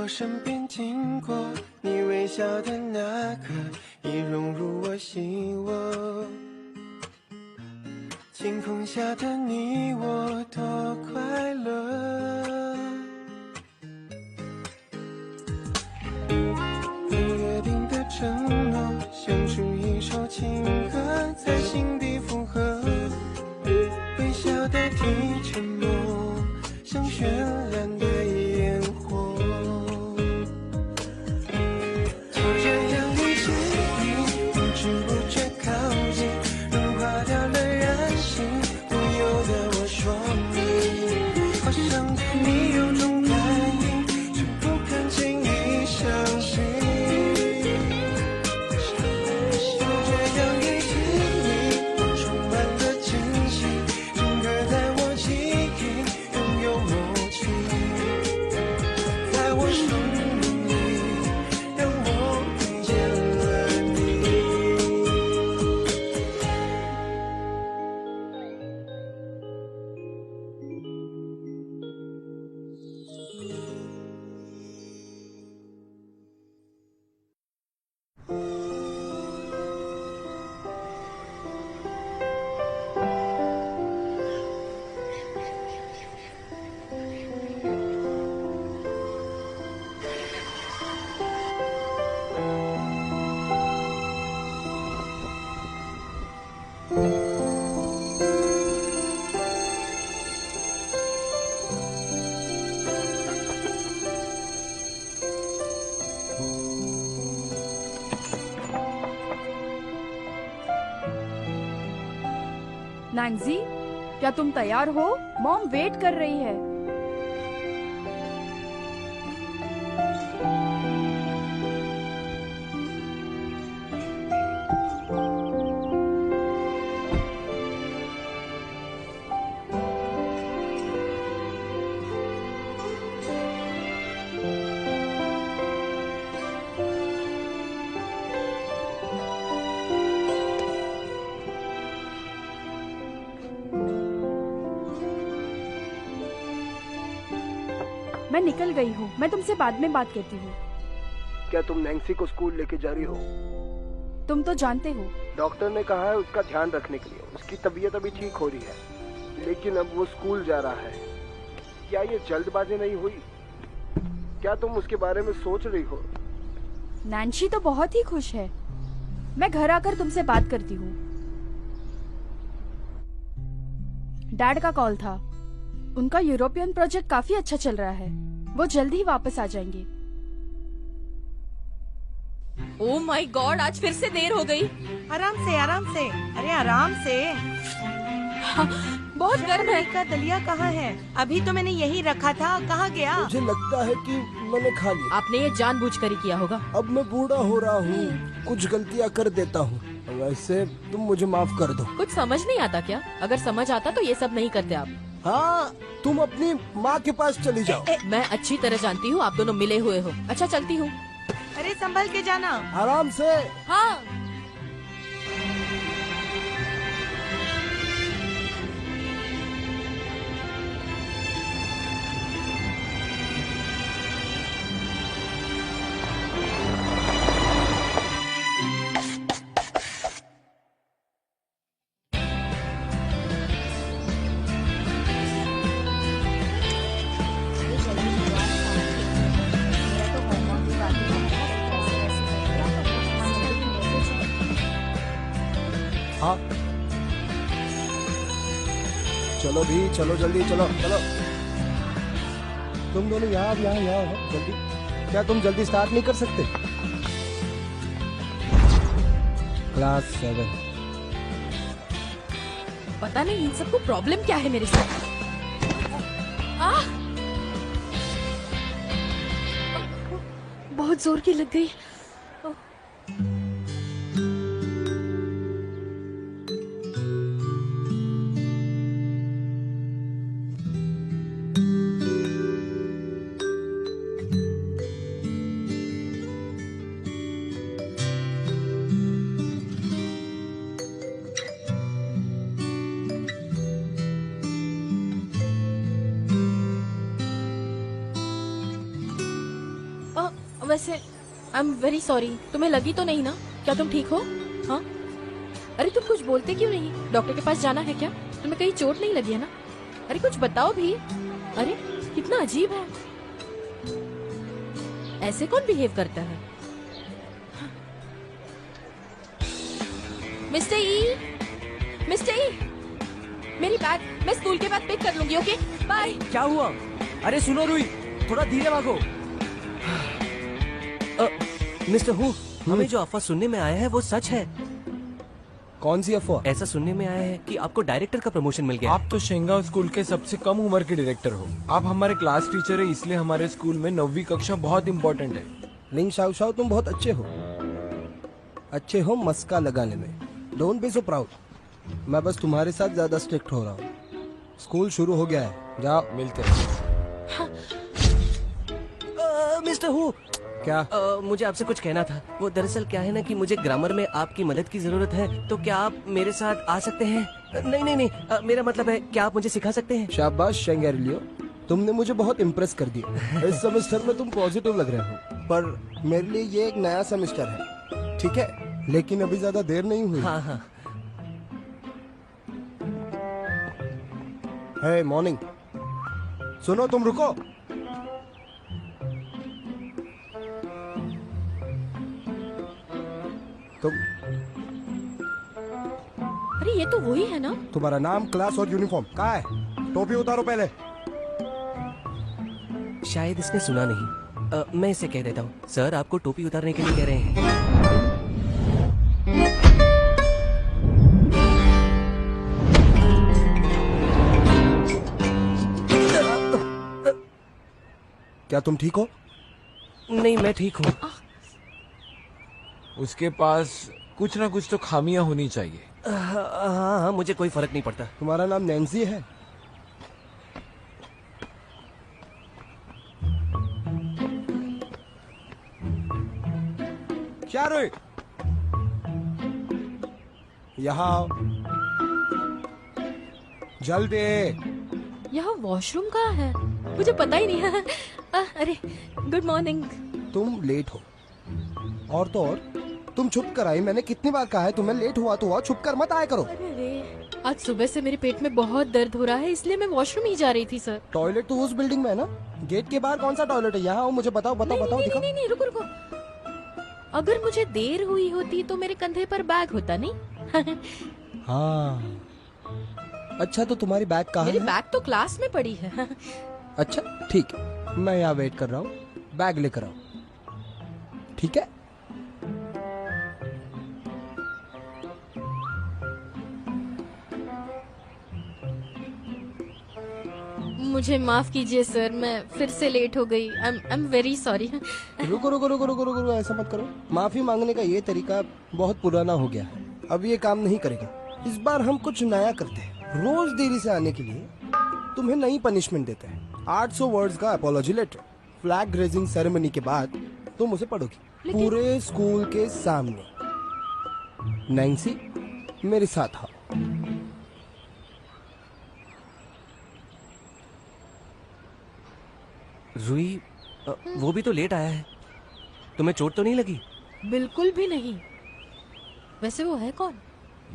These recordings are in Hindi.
我身边经过，你微笑的那刻，已融入我心窝。晴空下的你我多快乐，你约定的承诺，写出一首情歌，在心底附和。微笑代替沉默，像绚烂的烟火。就这样离去你，不知不觉靠近，融化掉了人性，不由得我说你，好像对你有种感应，却不敢轻易相信。就这样遇见你，我充满了惊喜，整个在我记忆拥有默契，在我生命里让我遇见了你。नैन्सी, क्या तुम तैयार हो? मॉम वेट कर रही है। मैं निकल गई हूँ, मैं तुमसे बाद में बात करती हूँ। क्या तुम नैन्सी को स्कूल लेके जा रही हो? तुम तो जानते हो। डॉक्टर ने कहा है उसका ध्यान रखने के लिए। उसकी तबीयत अभी ठीक हो रही है, लेकिन अब वो स्कूल जा रहा है। क्या ये जल्दबाजी नहीं हुई? क्या तुम उसके बारे में सोच रही हो? नैन्सी तो बहुत ही खुश है। मैं घर आकर तुमसे बात करती हूँ। डैड का कॉल था। उनका यूरोपियन प्रोजेक्ट काफी अच्छा चल रहा है। वो जल्दी ही वापस आ जाएंगे। ओह माय गॉड, आज फिर से देर हो गई। आराम से, आराम से। अरे आराम से। हाँ, बहुत गर्म है। का दलिया कहाँ है? अभी तो मैंने यही रखा था, कहाँ गया? मुझे लगता है कि मैंने खा लिया। आपने ये जानबूझकर ही किया होगा। अब मैं बूढ़ा हो रहा हूँ, कुछ गलतियाँ कर देता हूँ। वैसे तुम मुझे माफ कर दो। कुछ समझ नहीं आता क्या? अगर समझ आता तो ये सब नहीं करते आप। हाँ, तुम अपनी माँ के पास चली जाओ। मैं अच्छी तरह जानती हूँ आप दोनों मिले हुए हो। अच्छा, चलती हूँ। अरे संभल के जाना। आराम से। हाँ। हाँ, चलो भी, चलो जल्दी, चलो चलो। तुम दोनों यहाँ हो जल्दी। क्या तुम जल्दी स्टार्ट नहीं कर सकते? क्लास 7। पता नहीं इन सबको प्रॉब्लम क्या है मेरे साथ। बहुत जोर की लग गई। वैसे आई एम वेरी सॉरी। तुम्हें लगी तो नहीं ना? क्या तुम ठीक हो? हाँ? अरे तुम कुछ बोलते क्यों नहीं? डॉक्टर के पास जाना है क्या? तुम्हें कहीं चोट नहीं लगी है ना? अरे कुछ बताओ भी। अरे कितना अजीब है, ऐसे कौन बिहेव करता है? मिस्टर ई, मिस्टर ई, मेरी बैग मैं स्कूल के बाद पिक कर लूंगी। Okay bye. क्या हुआ? अरे सुनो रुई, थोड़ा धीरे भागो। मिस्टर हु, हमें जो अफवाह सुनने में आया है वो सच है। कौन सी अफवाह? ऐसा सुनने में आया है कि आपको डायरेक्टर का प्रमोशन मिल गया। आप तो शेंगाव स्कूल के सबसे कम उम्र के डायरेक्टर हो। आप हमारे क्लास टीचर है, इसलिए हमारे स्कूल में 9वीं कक्षा बहुत इम्पोर्टेंट है। लिंग शाओ शाओ, तुम बहुत अच्छे हो, अच्छे हो मस्का लगाने में। Don't be so proud. मैं बस तुम्हारे साथ ज्यादा स्ट्रिक्ट हो रहा हूँ। स्कूल शुरू हो गया है, जाओ। मिलते हैं। मिस्टर हु, क्या? मुझे आपसे कुछ कहना था। वो दरअसल क्या है ना कि मुझे ग्रामर में आपकी मदद की जरूरत है, तो क्या आप मेरे साथ आ सकते हैं? नहीं नहीं नहीं, मेरा मतलब है क्या आप मुझे सिखा सकते हैं? शाबाश शेंगेरिलियो, तुमने मुझे बहुत इम्प्रेस कर दिया। इस सेमेस्टर में तुम पॉजिटिव लग रहे हो, पर मेरे लिए ये एक नया सेमेस्टर है, ठीक है? लेकिन अभी ज्यादा देर नहीं हुई। हाँ हाँ। हे मॉर्निंग, सुनो, तुम रुको। तुम, अरे ये तो वही है ना? तुम्हारा नाम, क्लास और यूनिफॉर्म कहाँ है? टोपी उतारो पहले। शायद इसने सुना नहीं। मैं इसे कह देता हूँ। सर आपको टोपी उतारने के लिए कह रहे हैं। क्या तुम ठीक हो? नहीं मैं ठीक हूँ। उसके पास कुछ ना कुछ तो खामियां होनी चाहिए। हाँ हाँ, मुझे कोई फर्क नहीं पड़ता। तुम्हारा नाम नैन्सी है? क्या रे? यहाँ आओ, जल्दी। यहाँ वॉशरूम कहाँ है? मुझे पता ही नहीं है। अरे गुड मॉर्निंग। तुम लेट हो, और तो और तुम छुप कर आई। मैंने कितनी बार कहा है तुम्हें, लेट हुआ तो हुआ, छुप कर मत आया करो। अरे रे, आज सुबह से मेरे पेट में बहुत दर्द हो रहा है, इसलिए मैं वॉशरूम ही जा रही थी सर। टॉयलेट तो उस बिल्डिंग में है ना? गेट के बाहर कौन सा टॉयलेट है? यहाँ आओ, मुझे बताओ बताओ नहीं, बताओ, नहीं, दिखाओ। नहीं, नहीं, रुको रुको। अगर मुझे देर हुई होती तो मेरे कंधे पर बैग होता नहीं। हाँ, अच्छा तो तुम्हारी बैग कहाँ मेरी है? बैग तो क्लास में पड़ी है। अच्छा ठीक है, मैं यहाँ वेट कर रहा हूँ, बैग लेकर आओ, ठीक है? मुझे माफ कीजिए सर, मैं फिर से लेट हो गई। I am very sorry. रुको रुको रुको रुको रुको रुको, ऐसा मत करो। माफी मांगने का ये तरीका बहुत पुराना हो गया है, अब ये काम नहीं करेगा। इस बार हम कुछ नया करते हैं। रोज देरी से आने के लिए तुम्हें नई पनिशमेंट देते हैं। 800 वर्ड्स का apology letter, flag raising ceremony के बाद तुम उसे पढ़ोगी पूरे स्कूल के सामने। नैन्सी, मेरे साथ आओ। रुई, वो भी तो लेट आया है। तुम्हें चोट तो नहीं लगी? बिल्कुल भी नहीं। वैसे वो है कौन?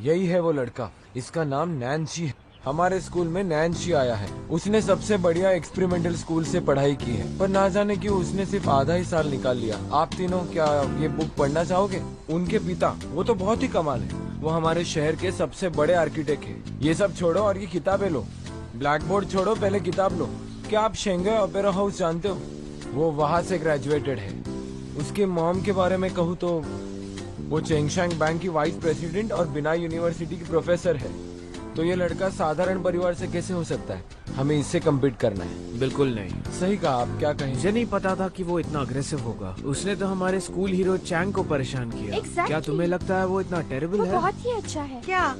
यही है वो लड़का, इसका नाम नैन्सी है। हमारे स्कूल में नैन्सी आया है। उसने सबसे बढ़िया एक्सपेरिमेंटल स्कूल से पढ़ाई की है, पर ना जाने क्यों उसने सिर्फ आधा ही साल निकाल लिया। आप तीनों क्या ये बुक पढ़ना चाहोगे? उनके पिता, वो तो बहुत ही कमाल है। वो हमारे शहर के सबसे बड़े आर्किटेक्ट है। ये सब छोड़ो और ये किताबें लो। ब्लैक बोर्ड छोड़ो, पहले किताब लो। क्या आप शेंगे ओपेरा हाउस जानते हो? वो वहाँ से ग्रेजुएटेड है। उसके मॉम के बारे में कहूँ तो वो चेंगशांग बैंक की वाइस प्रेसिडेंट और बिनाई यूनिवर्सिटी की प्रोफेसर है। तो ये लड़का साधारण परिवार से कैसे हो सकता है? हमें इससे कम्पीट करना है। बिल्कुल नहीं। सही कहा, आप क्या कहें? मुझे नहीं पता था कि वो इतना अग्रेसिव होगा। उसने तो हमारे स्कूल हीरो चैंग को परेशान किया। Exactly. क्या तुम्हें लगता है वो इतना टेरेबल वो है? बहुत ही अच्छा है। क्या?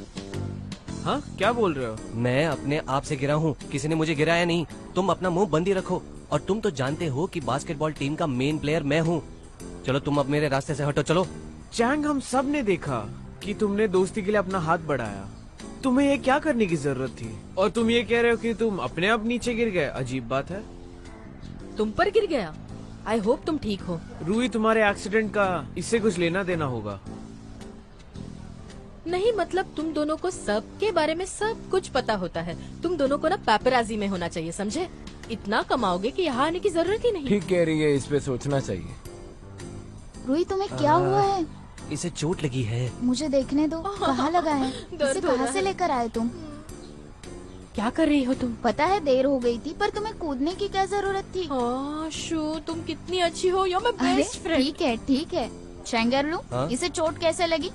हाँ, क्या बोल रहे हो? मैं अपने आप से गिरा हूँ, किसी ने मुझे गिराया नहीं। तुम अपना मुंह बंद ही रखो। और तुम तो जानते हो कि बास्केटबॉल टीम का मेन प्लेयर मैं हूँ। चलो तुम अब मेरे रास्ते से हटो, चलो। चैंग, हम सब ने देखा कि तुमने दोस्ती के लिए अपना हाथ बढ़ाया। तुम्हें ये क्या करने की जरूरत थी? और तुम ये कह रहे हो कि तुम अपने आप नीचे गिर गए। अजीब बात है। तुम पर गिर गया? आई होप तुम ठीक हो। रूही, तुम्हारे एक्सीडेंट का इससे कुछ लेना देना होगा। नहीं मतलब तुम दोनों को सबके बारे में सब कुछ पता होता है। तुम दोनों को ना पेपराजी में होना चाहिए, समझे? इतना कमाओगे कि यहाँ आने की जरूरत ही नहीं। ठीक कह रही है, इस पे सोचना चाहिए। रूही, तुम्हें क्या हुआ है? इसे चोट लगी है। मुझे देखने दो, कहाँ लगा है? दर्द इसे हो कहाँ रहा से है। लेकर आए तुम? क्या कर रही हो तुम? पता है देर हो गई थी, पर तुम्हें कूदने की क्या जरूरत थी? हाँ शू, तुम कितनी अच्छी हो, you're my अरे best friend। ठीक है ठीक है। शेंगरलू, हाँ? इसे चोट कैसे लगी?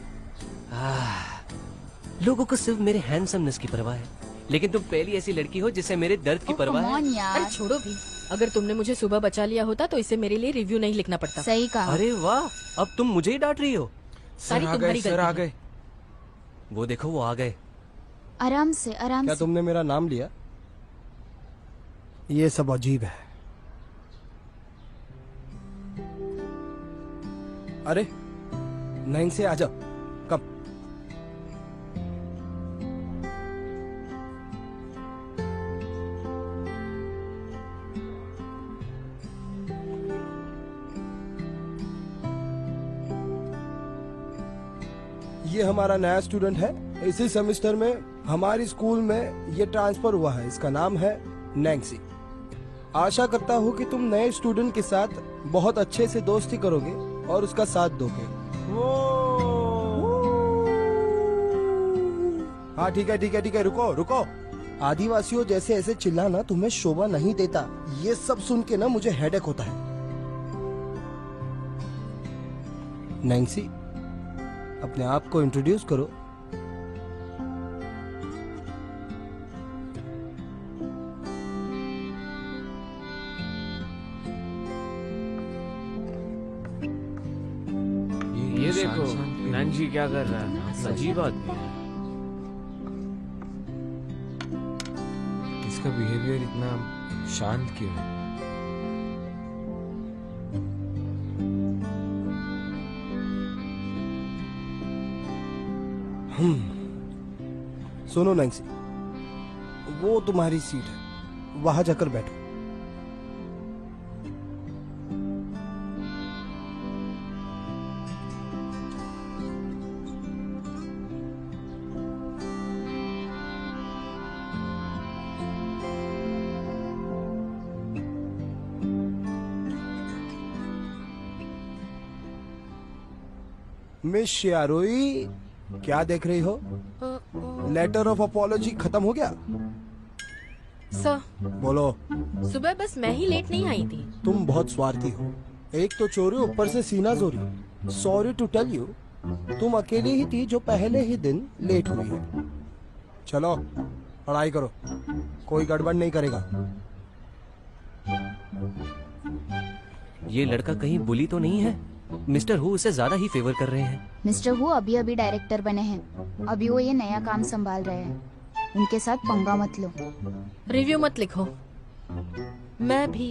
लोगों को सिर्फ मेरे हैंडसमनेस की परवाह है, लेकिन तुम पहली ऐसी लड़की हो जिससे मेरे दर्द की ओह, परवाह come है। on यार। अरे छोड़ो भी, अगर तुमने मुझे सुबह बचा लिया होता तो इसे मेरे लिए रिव्यू नहीं लिखना पड़ता। सही कहा। अरे वाह, अब तुम मुझे ही डांट रही हो। सारी सर आ तुम्हारी गए, सर आ गलती है। गए। वो देखो, वो आ गए। आराम से आराम क्या से। तुमने मेरा नाम लिया? ये सब अजीब है। अरे नैन्सी आ जाओ, कब? ये हमारा नया स्टूडेंट है। इसी सेमेस्टर में हमारी स्कूल में ये ट्रांसफर हुआ है। इसका नाम है नैन्सी। आशा करता हूँ कि तुम नए स्टूडेंट के साथ बहुत अच्छे से दोस्ती करोगे और उसका साथ दोगे। हाँ ठीक है ठीक है ठीक है, रुको रुको। आदिवासियों जैसे ऐसे चिल्लाना तुम्हें शोभा नहीं देता। ये सब सुन के ना मुझे हेडेक होता है। नैन्सी, अपने आप को इंट्रोड्यूस करो। ये देखो शांत शांत नैन्सी क्या कर रहा है, अजीब आदमी है। इसका बिहेवियर इतना शांत क्यों है? सुनो नैन्सी, वो तुम्हारी सीट है, वहां जाकर बैठो। मिस शियारोई, क्या देख रही हो? लेटर ऑफ अपॉलॉजी खत्म हो गया? सर, बोलो। सुबह बस मैं ही लेट नहीं आई थी। तुम बहुत स्वार्थी हो। एक तो चोरी, ऊपर से सीना जोरी। सॉरी टू टेल यू, तुम अकेली ही थी जो पहले ही दिन लेट हुई है। चलो पढ़ाई करो, कोई गड़बड़ नहीं करेगा। ये लड़का कहीं बुली तो नहीं है? मिस्टर हु उसे ज्यादा ही फेवर कर रहे हैं। मिस्टर हु अभी अभी डायरेक्टर बने हैं। अभी वो ये नया काम संभाल रहे हैं। उनके साथ पंगा मत लो। रिव्यू मत लिखो। मैं भी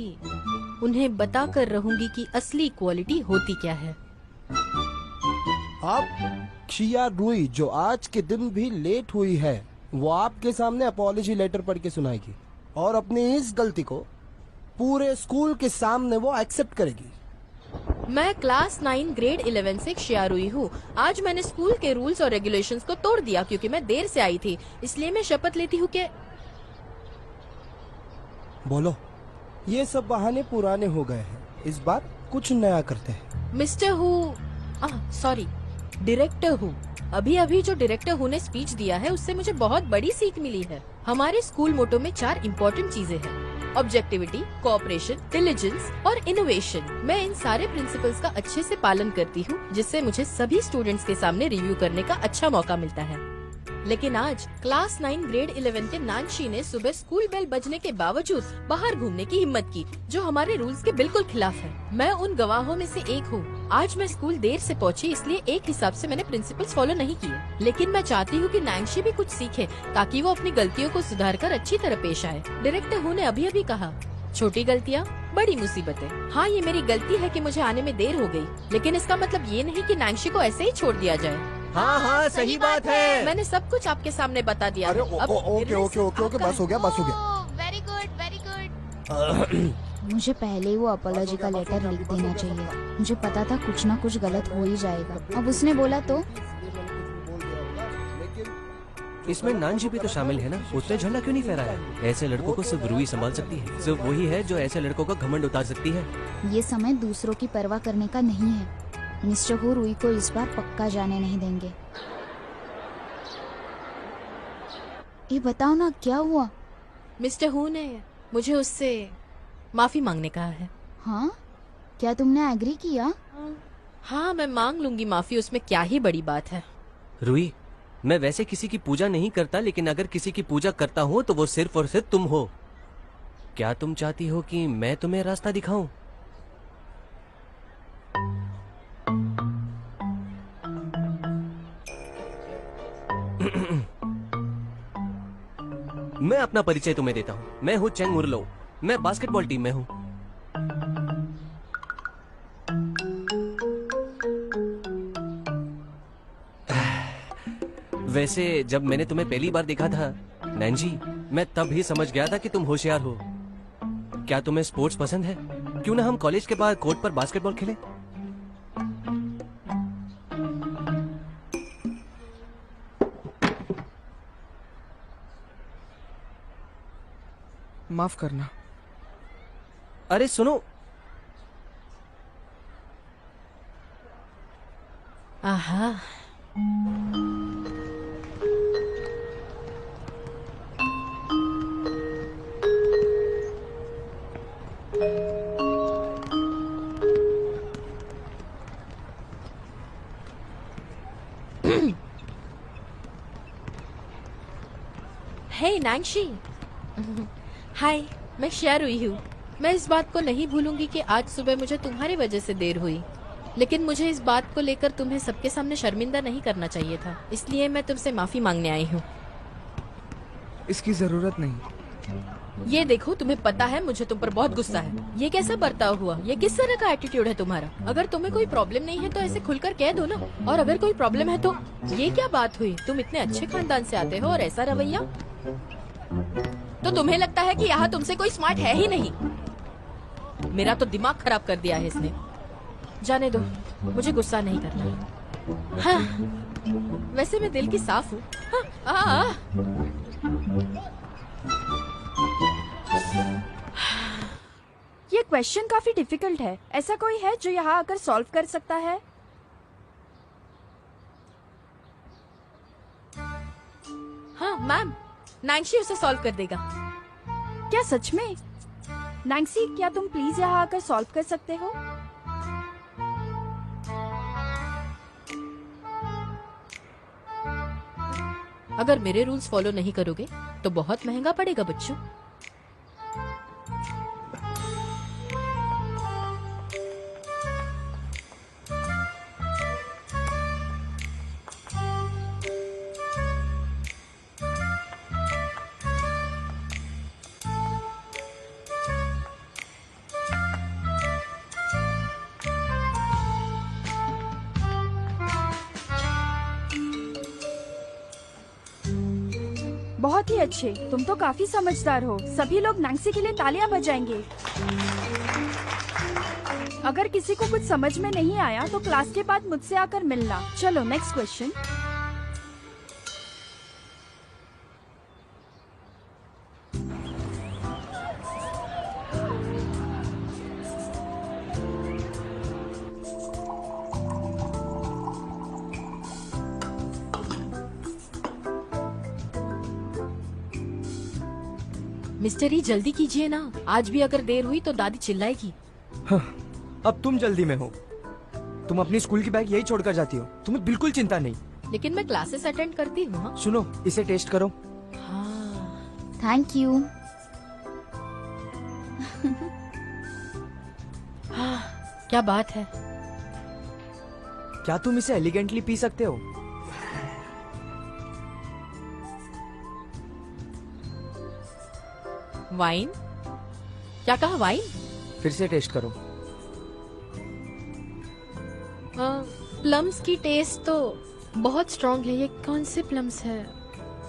उन्हें बता कर रहूंगी कि असली क्वालिटी होती क्या है। आप शियारोई जो आज के दिन भी लेट हुई है, वो आपके सामने अपॉलॉजी लेटर पढ़ के सुनाएगी और अपनी इस गलती को पूरे स्कूल के सामने वो एक्सेप्ट करेगी। मैं क्लास 9 ग्रेड 11 से शियारुई हूँ। आज मैंने स्कूल के रूल्स और रेगुलेशंस को तोड़ दिया क्योंकि मैं देर से आई थी। इसलिए मैं शपथ लेती हूँ कि बोलो। ये सब बहाने पुराने हो गए हैं, इस बार कुछ नया करते हैं। मिस्टर हु, सॉरी, डायरेक्टर हूँ। अभी अभी जो डायरेक्टर हु ने स्पीच दिया है उससे मुझे बहुत बड़ी सीख मिली है। हमारे स्कूल मोटो में 4 इम्पोर्टेंट चीजें हैं: ऑब्जेक्टिविटी, कोऑपरेशन, डिलिजेंस और इनोवेशन। मैं इन सारे प्रिंसिपल्स का अच्छे से पालन करती हूँ, जिससे मुझे सभी स्टूडेंट्स के सामने रिव्यू करने का अच्छा मौका मिलता है। लेकिन आज क्लास 9 ग्रेड 11 के नानशी ने सुबह स्कूल बेल बजने के बावजूद बाहर घूमने की हिम्मत की, जो हमारे रूल्स के बिल्कुल खिलाफ है। मैं उन गवाहों में से एक हूँ। आज मैं स्कूल देर से पहुँची, इसलिए एक हिसाब से मैंने प्रिंसिपल्स फॉलो नहीं किए। लेकिन मैं चाहती हूँ कि नानशी भी कुछ सीखे ताकि वो अपनी गलतियों को सुधार कर अच्छी तरह पेश आए। डायरेक्टर हु ने अभी अभी कहा, छोटी गलतियाँ बड़ी मुसीबतें। हाँ, ये मेरी गलती है कि मुझे आने में देर हो गई, लेकिन इसका मतलब ये नहीं कि नानशी को ऐसे ही छोड़ दिया जाए। हाँ हाँ, सही बात है। मैंने सब कुछ आपके सामने बता दिया। अरे अब ओके ओके ओके ओके, बस हो गया बस हो गया। Very good very good. मुझे पहले ही वो अपॉलॉजी का लेटर लिख देना चाहिए। मुझे पता था कुछ ना कुछ गलत हो ही जाएगा। अब उसने बोला तो इसमें नानजी भी तो शामिल है ना, उसने झंडा क्यों नहीं फहराया? ऐसे लड़कों को सिर्फ रूही संभाल सकती है, सिर्फ वही है जो ऐसे लड़कों का घमंड उतार सकती है। ये समय दूसरों की परवाह करने का नहीं है। मिस्टर हू रूही को इस बार पक्का जाने नहीं देंगे। ये बताओ ना क्या हुआ? मिस्टर हू ने मुझे उससे माफी मांगने कहा है। हाँ, क्या तुमने एग्री किया? हाँ, मैं मांग लूंगी माफी, उसमें क्या ही बड़ी बात है। रूही, मैं वैसे किसी की पूजा नहीं करता, लेकिन अगर किसी की पूजा करता हूँ तो वो सिर्फ और सिर्फ तुम हो। क्या तुम चाहती हो कि मैं तुम्हें रास्ता दिखाऊं? मैं अपना परिचय तुम्हें देता हूँ। मैं हूँ चेंग उर्लो। मैं बास्केटबॉल टीम में हूँ। वैसे जब मैंने तुम्हें पहली बार देखा था नैनजी, मैं तब ही समझ गया था कि तुम होशियार हो। क्या तुम्हें स्पोर्ट्स पसंद है? क्यों ना हम कॉलेज के बाद कोर्ट पर बास्केटबॉल खेलें? माफ करना। अरे सुनो, आहा, हे नैंशी। हाय, मैं शेयर हुई हूँ। मैं इस बात को नहीं भूलूंगी कि आज सुबह मुझे तुम्हारी वजह से देर हुई, लेकिन मुझे इस बात को लेकर तुम्हें सबके सामने शर्मिंदा नहीं करना चाहिए था, इसलिए मैं तुमसे माफी मांगने आई हूँ। इसकी जरूरत नहीं। ये देखो, तुम्हें पता है मुझे तुम पर बहुत गुस्सा है। ये कैसा बर्ताव हुआ? ये किस तरह का एटीट्यूड है तुम्हारा? अगर तुम्हें कोई प्रॉब्लम नहीं है तो ऐसे खुलकर कह दो ना, और अगर कोई प्रॉब्लम है तो ये क्या बात हुई? तुम इतने अच्छे खानदान से आते हो और ऐसा रवैया? तो तुम्हें लगता है कि यहाँ तुमसे कोई स्मार्ट है ही नहीं। मेरा तो दिमाग खराब कर दिया है इसने। जाने दो, मुझे गुस्सा नहीं करना। हाँ, वैसे मैं दिल की साफ हूँ। हाँ, ये क्वेश्चन काफी डिफिकल्ट है। ऐसा कोई है जो यहाँ आकर सॉल्व कर सकता है? हाँ मैम, नैंसी उसे सॉल्व कर देगा। क्या सच में? नैंसी, क्या तुम प्लीज यहाँ आकर सॉल्व कर सकते हो? अगर मेरे रूल्स फॉलो नहीं करोगे तो बहुत महंगा पड़ेगा बच्चों। बहुत ही अच्छे, तुम तो काफी समझदार हो। सभी लोग नैंसी के लिए तालियां बजाएंगे। अगर किसी को कुछ समझ में नहीं आया तो क्लास के बाद मुझसे आकर मिलना। चलो नेक्स्ट क्वेश्चन। मिस्टर, जल्दी कीजिए ना। आज भी अगर देर हुई तो दादी चिल्लाएगी। हाँ, अब तुम जल्दी में हो। तुम अपनी स्कूल की बैग यही छोड़कर जाती हो, तुम्हें बिल्कुल चिंता नहीं। लेकिन मैं क्लासेस अटेंड करती हूँ। हाँ? सुनो, इसे टेस्ट करो। हाँ। Thank you. हाँ, क्या बात है? क्या तुम इसे एलिगेंटली पी सकते हो? वाइन? क्या कहा, वाइन? फिर से टेस्ट करो। प्लम्स की टेस्ट तो बहुत स्ट्रॉन्ग है। ये कौन से प्लम्स है?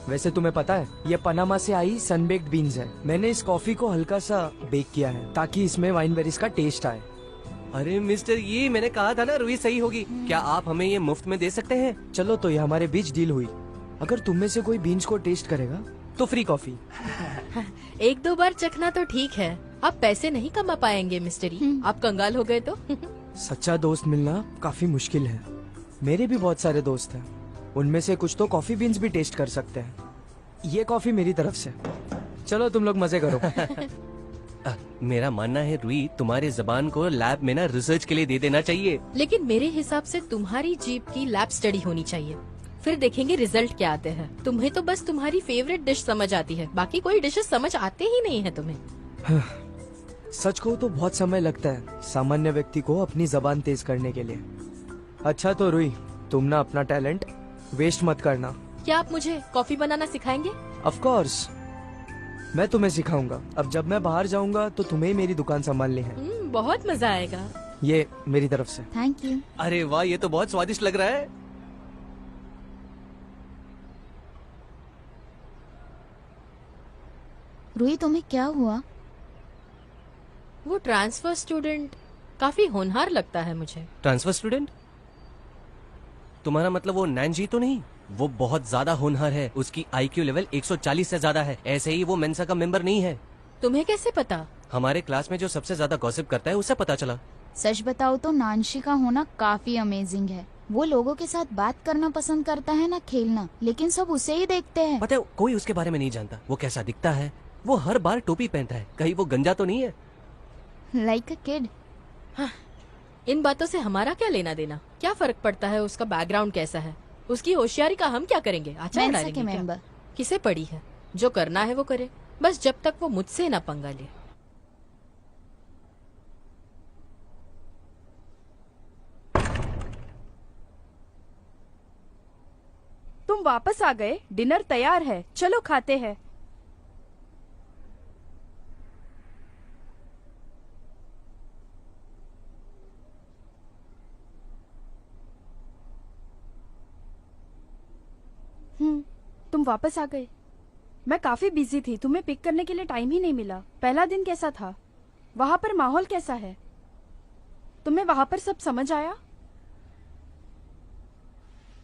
वैसे तुम्हें पता है ये पनामा से आई सनबेक्ड बीन्स है। मैंने इस कॉफी को हल्का सा बेक किया है ताकि इसमें वाइन बेरीज का टेस्ट आए। अरे मिस्टर, ये मैंने कहा था ना रुई सही होगी। क्या आप हमें ये मुफ्त में दे सकते हैं? चलो तो ये हमारे बीच डील हुई। अगर तुम में से कोई बीन्स को टेस्ट करेगा तो फ्री कॉफी। एक दो बार चखना तो ठीक है, आप पैसे नहीं कमा पाएंगे मिस्टरी। आप कंगाल हो गए तो। सच्चा दोस्त मिलना काफी मुश्किल है। मेरे भी बहुत सारे दोस्त हैं, उनमें से कुछ तो कॉफी बीन्स भी टेस्ट कर सकते हैं। ये कॉफी मेरी तरफ से। चलो तुम लोग मजे करो। मेरा मानना है रुई, तुम्हारी जबान को लैब में ना रिसर्च के लिए दे देना चाहिए। लेकिन मेरे हिसाब से तुम्हारी जीभ की लैब स्टडी होनी चाहिए, फिर देखेंगे रिजल्ट क्या आते हैं। तुम्हें तो बस तुम्हारी फेवरेट डिश समझ आती है, बाकी कोई डिशेस समझ आते ही नहीं है तुम्हें। सच को तो बहुत समय लगता है सामान्य व्यक्ति को अपनी जबान तेज करने के लिए। अच्छा तो रुई, तुम ना अपना टैलेंट वेस्ट मत करना। क्या आप मुझे कॉफी बनाना सिखाएंगे? ऑफ कोर्स, मैं तुम्हें सिखाऊंगा। अब जब मैं बाहर जाऊंगा तो तुम्हें ही मेरी दुकान संभालनी है। बहुत मजा आएगा। ये मेरी तरफ से। Thank you. अरे वाह, ये तो बहुत स्वादिष्ट लग रहा है। रूही, तुम्हें क्या हुआ? वो ट्रांसफर स्टूडेंट काफी होनहार लगता है मुझे। Transfer student? तुम्हारा मतलब वो नैनजी तो नहीं? वो बहुत ज्यादा होनहार है, उसकी आईक्यू लेवल 140 से ज्यादा है। ऐसे ही वो मेंसा का मेंबर नहीं है। तुम्हें कैसे पता? हमारे क्लास में जो सबसे ज्यादा गॉसिप करता है उससे पता चला। सच बताओ तो नानशी का होना काफी अमेजिंग है। वो लोगों के साथ बात करना पसंद करता है ना खेलना, लेकिन सब उसे ही देखते हैं। पता है, कोई उसके बारे में नहीं जानता वो कैसा दिखता है। वो हर बार टोपी पहनता है, कहीं वो गंजा तो नहीं है? Like a kid. इन बातों से हमारा क्या लेना देना? क्या फर्क पड़ता है उसका बैकग्राउंड कैसा है? उसकी होशियारी का हम क्या करेंगे? अच्छा मेंसा के मेंबर। किसे पड़ी है? जो करना है वो करे, बस जब तक वो मुझसे ना पंगा ले। तुम वापस आ गए, डिनर तैयार है, चलो खाते हैं। तुम वापस आ गए। मैं काफी बिजी थी, तुम्हें पिक करने के लिए टाइम ही नहीं मिला। पहला दिन कैसा था? वहां पर माहौल कैसा है? तुम्हें वहां पर सब समझ आया?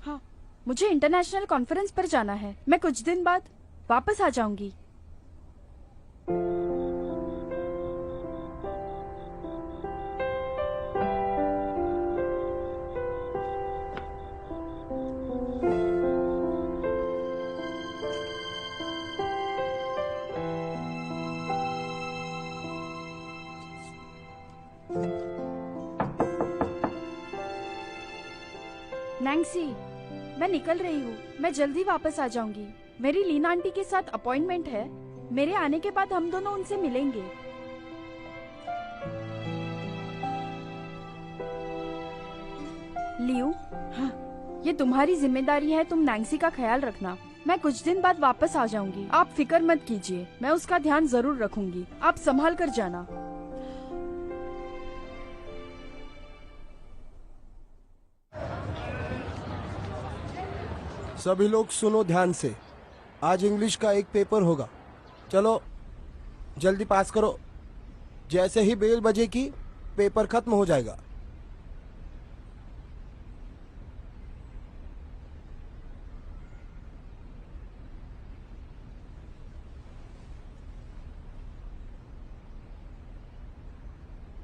हाँ, मुझे इंटरनेशनल कॉन्फ्रेंस पर जाना है। मैं कुछ दिन बाद वापस आ जाऊंगी। नैंसी, मैं निकल रही हूँ। मैं जल्दी वापस आ जाऊंगी। मेरी लीना आंटी के साथ अपॉइंटमेंट है। मेरे आने के बाद हम दोनों उनसे मिलेंगे। लियू, हाँ, ये तुम्हारी जिम्मेदारी है। तुम नैंसी का ख्याल रखना। मैं कुछ दिन बाद वापस आ जाऊंगी। आप फिक्र मत कीजिए, मैं उसका ध्यान जरूर रखूंगी। आप संभाल कर जाना। सभी लोग सुनो ध्यान से। आज इंग्लिश का एक पेपर होगा। चलो जल्दी पास करो। जैसे ही बेल बजेगी पेपर खत्म हो जाएगा।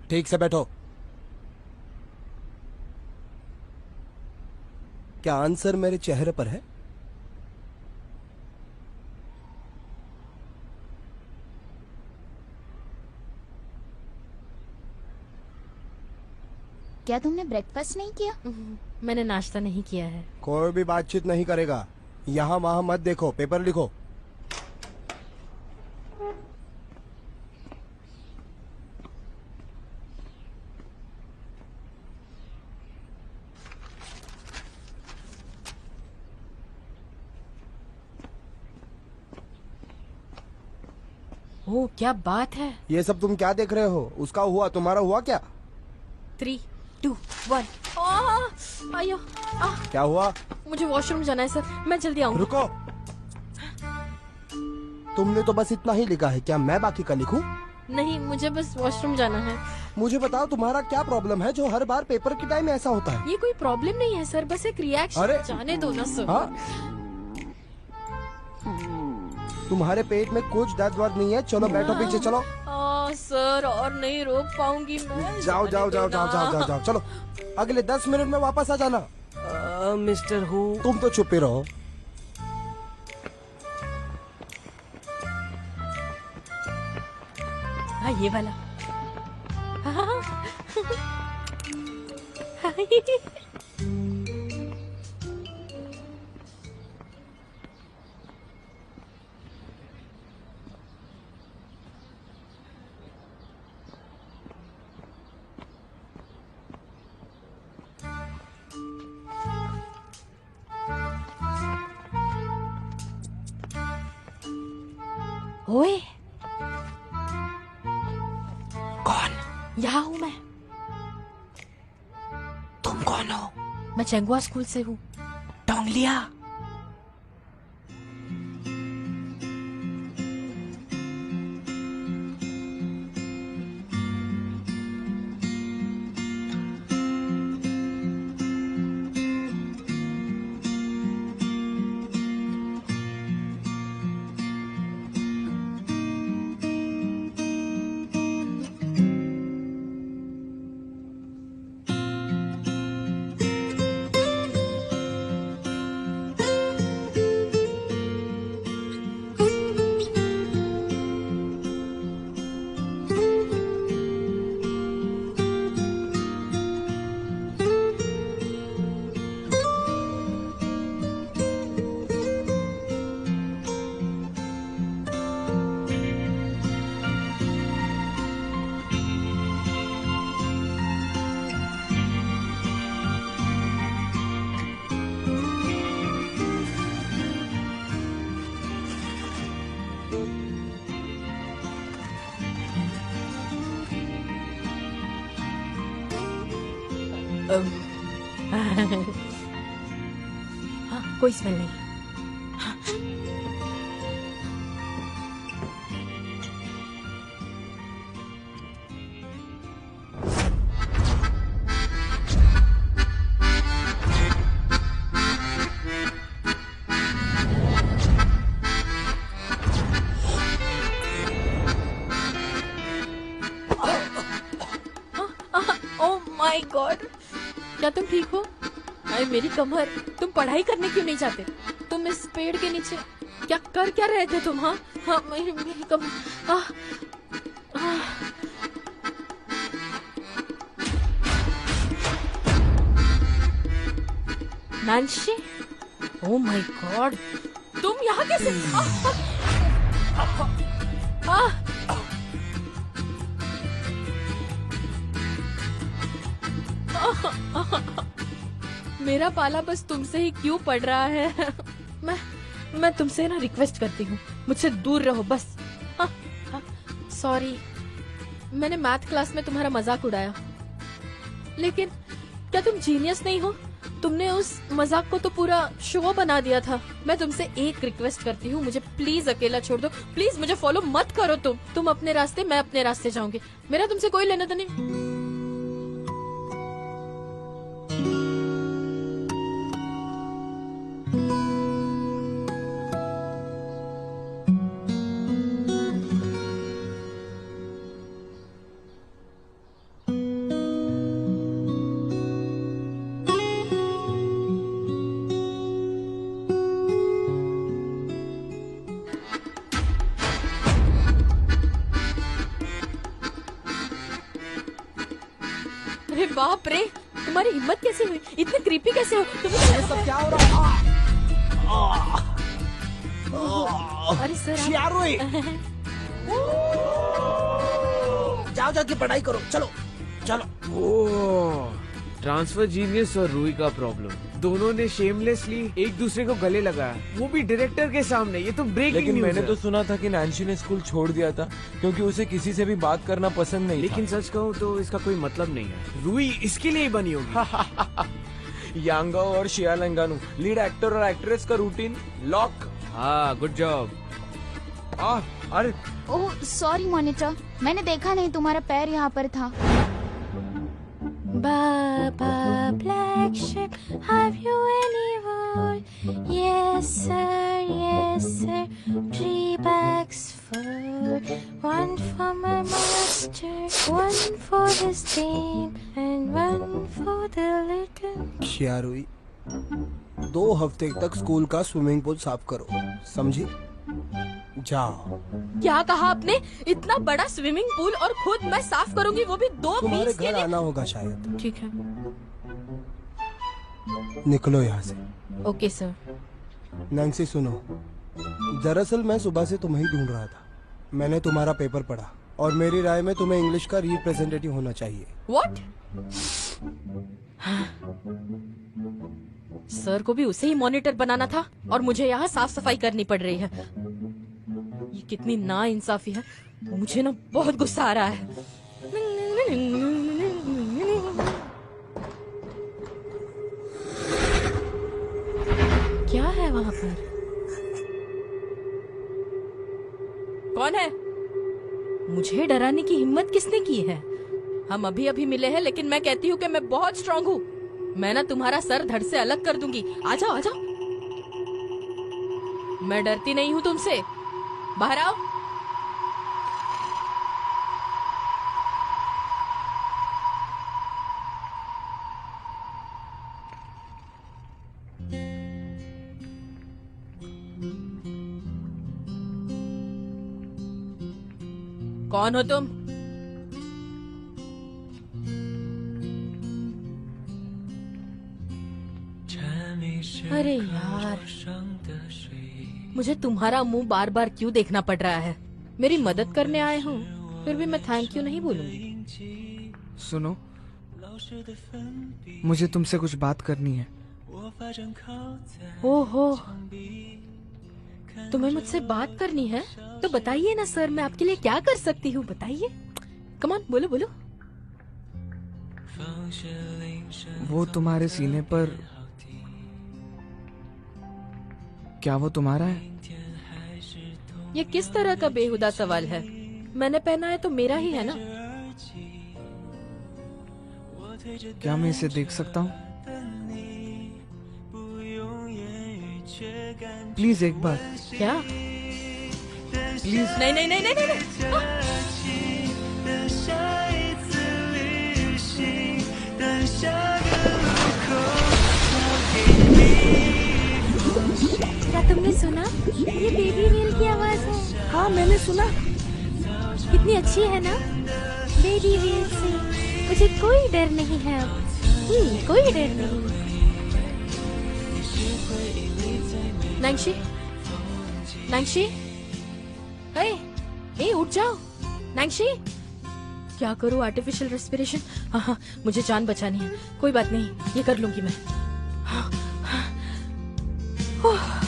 ठीक से बैठो। क्या आंसर मेरे चेहरे पर है? क्या तुमने ब्रेकफास्ट नहीं किया? मैंने नाश्ता नहीं किया है। कोई भी बातचीत नहीं करेगा। यहाँ वहाँ मत देखो, पेपर लिखो। ओह, क्या बात है। ये सब तुम क्या देख रहे हो? उसका हुआ, तुम्हारा हुआ क्या? 3, 2, 1। आयो, क्या हुआ? मुझे वॉशरूम जाना है सर, मैं जल्दी आऊंगा। रुको। तुमने तो बस इतना ही लिखा है, क्या मैं बाकी का लिखूं? नहीं, मुझे बस वॉशरूम जाना है। मुझे बताओ तुम्हारा क्या प्रॉब्लम है जो हर बार पेपर के टाइम ऐसा होता है? ये कोई प्रॉब्लम नहीं है सर, बस एक रिएक्शन। अरे जाने दो ना सर। हाँ? तुम्हारे पेट में कुछ दर्द वर्द नहीं है, चलो बैठो पीछे चलो। सर और नहीं रोक पाऊंगी मैं। जाओ जाओ जाओ जाओ जाओ जाओ जाओ चलो, अगले 10 मिनट में वापस आ जाना। मिस्टर हु, तुम तो चुप ही रहो। हाँ ये वाला। ओए, कौन? यहाँ हूँ मैं। तुम कौन हो? मैं चेंगुआ स्कूल से हूँ। टोंगलिया? हाँ, कोई स्मेल नहीं। ओह माय गॉड, क्या तुम ठीक हो? अरे मेरी कमर, तुम पढ़ाई करने क्यों नहीं जाते? तुम इस पेड़ के नीचे क्या रहे थे तुम? हाँ हाँ, मेरी कमर। नैंसी, ओह माय गॉड, तुम यहाँ कैसे? मेरा पाला बस तुमसे ही क्यों पड़ रहा है? मैं तुमसे ना रिक्वेस्ट करती हूँ, मुझसे दूर रहो बस। सॉरी, मैंने मैथ क्लास में तुम्हारा मजाक उड़ाया, लेकिन क्या तुम जीनियस नहीं हो? तुमने उस मजाक को तो पूरा शो बना दिया था। मैं तुमसे एक रिक्वेस्ट करती हूँ, मुझे प्लीज अकेला छोड़ दो। प्लीज मुझे फॉलो मत करो। तुम अपने रास्ते, मैं अपने रास्ते जाऊंगी। मेरा तुमसे कोई लेना तो नहीं। अरे बाप रे, तुम्हारी हिम्मत कैसे हुई? इतने क्रीपी कैसे हो? तुम्हें ये सब क्या हो रहा है? अरे सर शियारुई, जाओ जाके पढ़ाई करो, चलो चलो। ओह, ट्रांसफर जीनियस और रूही का प्रॉब्लम, दोनों ने शेमलेसली एक दूसरे को गले लगाया, वो भी डायरेक्टर के सामने। ये तो ब्रेकिंग लेकिन न्यूज़ मैंने है। तो सुना था कि नैंसी ने स्कूल छोड़ दिया था क्योंकि उसे किसी से भी बात करना पसंद नहीं लेकिन सच कहूँ तो इसका कोई मतलब नहीं है। रूही इसके लिए ही बनी होगी। यांगो और शियालंगानू, लीड एक्टर और एक्ट्रेस का रूटीन लॉक। हाँ, गुड जॉब। अरे ओह सॉरी मॉनिटर, मैंने देखा नहीं तुम्हारा पैर यहाँ पर था। Baba black sheep, have you any wool? Yes sir, 3 bags full. One for my master, one for his team, and one for the little. क्या रुई, 2 हफ्ते तक स्कूल का स्विमिंग पूल साफ करो, समझी? जाओ। क्या कहा आपने? इतना बड़ा स्विमिंग पूल और खुद मैं साफ करूंगी, वो भी 2 तुम्हारे वीक्स के घर लिए? आना होगा शायद। ठीक है। निकलो यहाँ से। Okay sir. नैन्सी सुनो, दरअसल मैं सुबह से तुम्हें ही ढूंढ रहा था। मैंने तुम्हारा पेपर पढ़ा और मेरी राय में तुम्हें इंग्लिश का रिप्रेजेंटेटिव होना चाहिए। व्हाट? सर को भी उसे ही मॉनिटर बनाना था और मुझे यहाँ साफ सफाई करनी पड़ रही है। ये कितनी नाइंसाफी है, मुझे ना बहुत गुस्सा आ रहा है। क्या है वहाँ पर? कौन है? मुझे डराने की हिम्मत किसने की है? हम अभी अभी मिले हैं, लेकिन मैं कहती हूँ कि मैं बहुत स्ट्रांग हूँ। मैं ना तुम्हारा सर धड़ से अलग कर दूंगी। आ जाओ, आ जाओ। मैं डरती नहीं हूँ तुमसे। बाहर आओ। कौन हो तुम? अरे यार, मुझे तुम्हारा मुंह बार बार क्यों देखना पड़ रहा है? मेरी मदद करने आए हो, फिर भी मैं थैंक यू नहीं बोलूंगी। सुनो, मुझे तुमसे कुछ बात करनी है। ओहो, तुम्हें मुझसे बात करनी है? तो बताइए ना सर, मैं आपके लिए क्या कर सकती हूँ, बताइए। कम ऑन, बोलो बोलो। वो तुम्हारे सीने पर, क्या वो तुम्हारा है? ये किस तरह का बेहुदा सवाल है? मैंने पहना है तो मेरा ही है ना। क्या मैं इसे देख सकता हूँ? प्लीज एक बार। क्या? प्लीज। नहीं नहीं नहीं नहीं नहीं, क्या तुमने सुना? ये बेबी व्हेल की आवाज है। हाँ मैंने सुना। कितनी अच्छी है ना? बेबी व्हेल से मुझे कोई डर नहीं है अब। कोई डर नहीं। नैन्सी, नैन्सी, ए उठ जाओ। नैन्सी, क्या करूँ? Artificial respiration? हाँ हाँ, मुझे जान बचानी है। कोई बात नहीं, ये कर लूंगी मैं। हाँ, हाँ, वाह,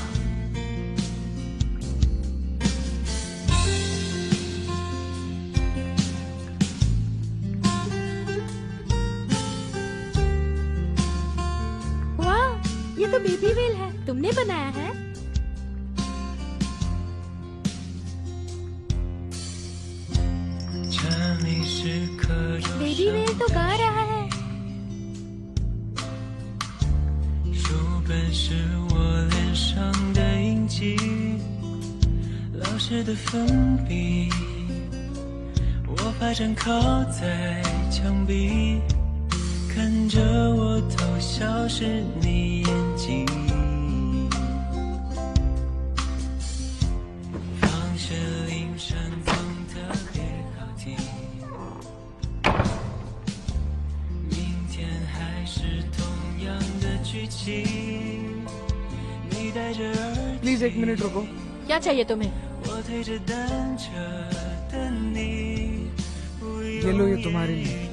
ये तो बेबी व्हेल है। तुमने बनाया है? बेबी व्हेल तो गा रहा है। प्लीज एक मिनट रुको। क्या चाहिए तुम्हें? ये लो, ये तुम्हारे लिए।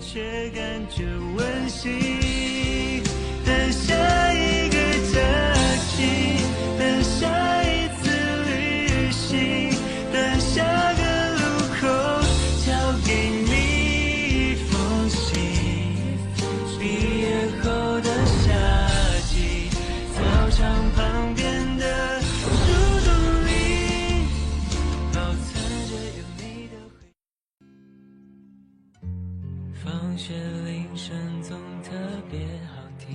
放学铃声总特别好听，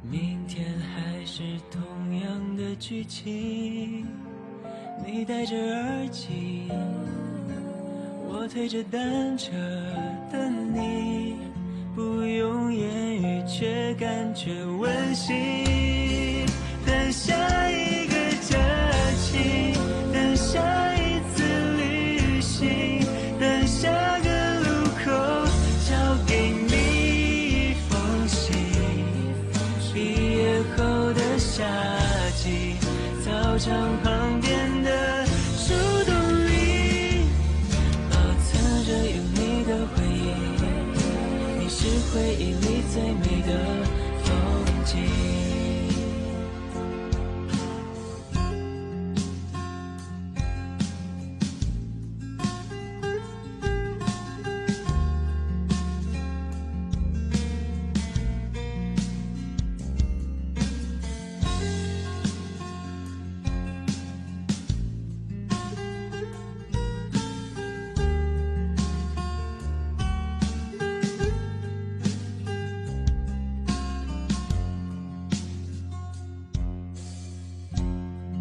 明天还是同样的剧情，你戴着耳机，我推着单车等你，不用言语却感觉温馨，等下一个假期，等下一次旅行，等下个路口交给你一封信，毕业后的夏季，操场旁边的树洞里，保存着有你的回忆，你是回忆里最美的风景。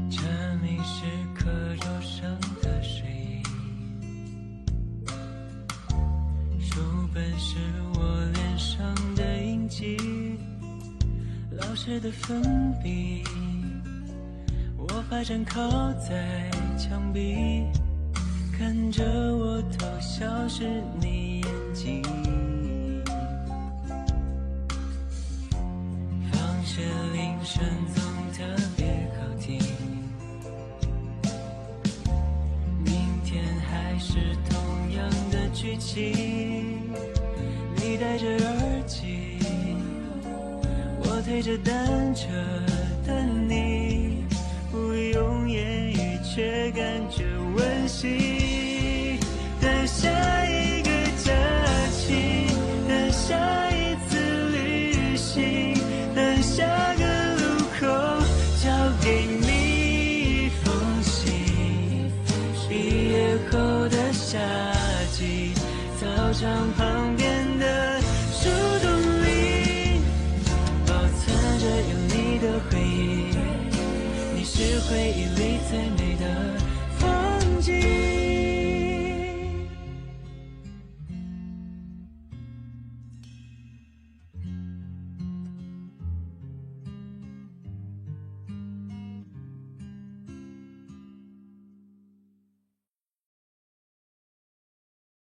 这迷是课桌上的睡意，书本是我脸上的印记，老师的粉笔，我发站靠在墙壁，看着我偷笑是你眼睛，放学铃声总特别好听，明天还是同样的剧情，你戴着耳机，我推着单车等你，不用言语却感觉温馨，等下一个假期，等下一次旅行，等下个路口交给你一封信，毕业后的夏季，操场旁边的树洞里，保存着有你的回忆，你是回忆里最美